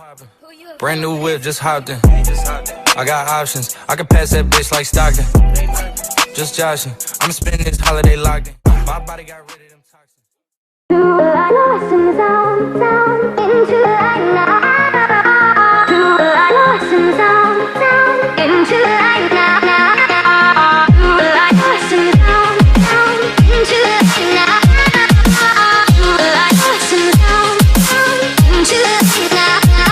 poppin'. Brand new whip, just hopped in. I got options, I can pass that bitch like Stockton. Just joshing, I'ma spend this holiday locked in. My body got rid of them toxins. Lost in the sound, sound, into the light now. Lost in the sound, sound, into the light now. Lost in the sound, sound, into the light now. Lost in the sound, sound, into the light now.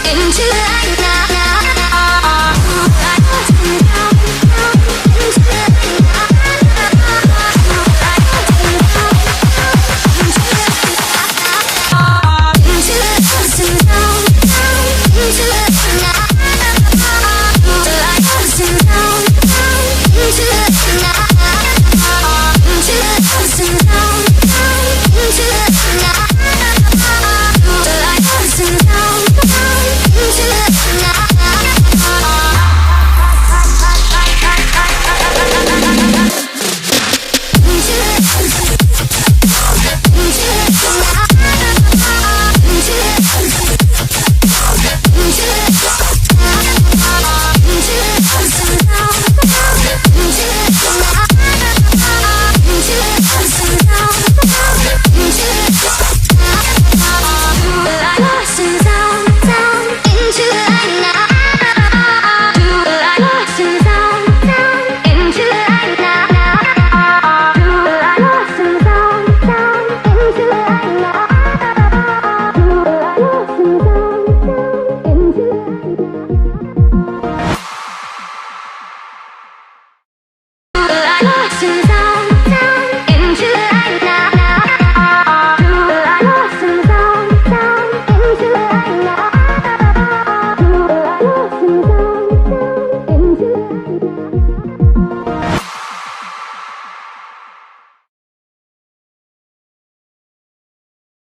Into the light now.